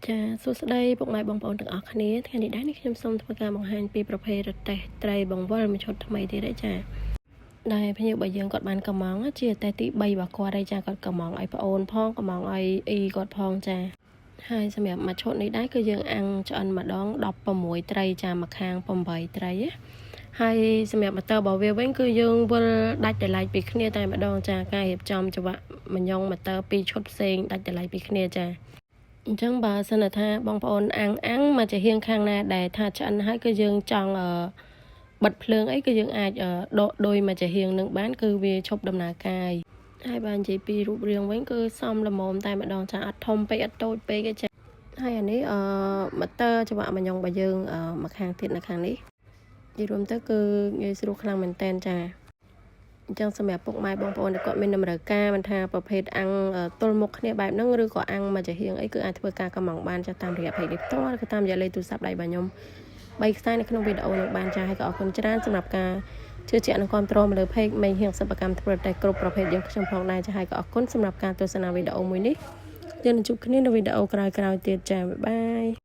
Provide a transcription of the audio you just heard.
ចាសួស្តីពុកម៉ែបងប្អូនទាំងអស់គ្នាថ្ងៃនេះដែរនេះខ្ញុំសូមធ្វើការបង្ហាញពីប្រភេទរទេះត្រីបង្វិលមួយឈុតថ្មីទៀតហើយចាដែលភ្ញៀវរបស់យើងគាត់បានកំងជារទេះទី3របស់គាត់ហើយចាគាត់កំងឲ្យប្អូនផងកំងឲ្យអ៊ីគាត់ផងចាហើយសម្រាប់មួយឈុតនេះដែរគឺយើងអាំងឆ្អិនម្ដង16ត្រីចាមួយខាង8ត្រីហើយសម្រាប់ម៉ូទ័ររបស់វាវិញគឺយើងវិលដាច់ដライពីគ្នាតែម្ដងចាការរៀបចំច្បាក់មួយយ៉ុងម៉ូទ័រពីរឈុតផ្សេងដាច់ដライពីគ្នាចាអញ្ចឹងបើសិនថាបងប្អូនអាំងមកជាហៀងខាងណាដែលថាឆ្អិនហើយគឺយើងចង់បិទភ្លើងអីគឺយើងអាចដកដូចមកជាហៀងនឹងបានគឺវាឈប់ដំណើរការហើយបើនិយាយពីរូបរាងវិញគឺសមល្មមតែម្ដងចាអត់ធំពេកអត់តូចពេកទេចាហើយអានេះម៉ូទ័រច្បាក់មួយយ៉ុងរបស់យើងមកខាងទៀតនៅខាងនេះនិយាយរួមទៅគឺងាយស្រួលខ្លាំងមែនតើចាអញ្ចឹងសម្រាប់ពុកម៉ែបងប្អូនដែលគាត់មានតម្រូវការមិនថាប្រភេទអាំងទល់មុខគ្នាបែបហ្នឹងឬក៏អាំងមកជាហៀងអីគឺអាចធ្វើការកម្មង់បានចាតាមរយៈเพจនេះផ្ទាល់ឬតាមរយៈលេខទូរស័ព្ទដៃរបស់ខ្ញុំ3ខ្សែនៅក្នុងវីដេអូនេះបានចាហើយក៏អរគុណច្រើនសម្រាប់ការជឿជាក់និងគាំទ្រមកលើเพจមេហៀងសិប្បកម្មធ្វើតែគ្រប់ប្រភេទយើងខ្ញុំផងដែរចាហើយក៏អរគុណសម្រាប់ការទស្សនាវីដេអូមួយនេះយើងនឹងជួបគ្នានៅវីដេអូក្រោយៗទៀតចាបាយបាយ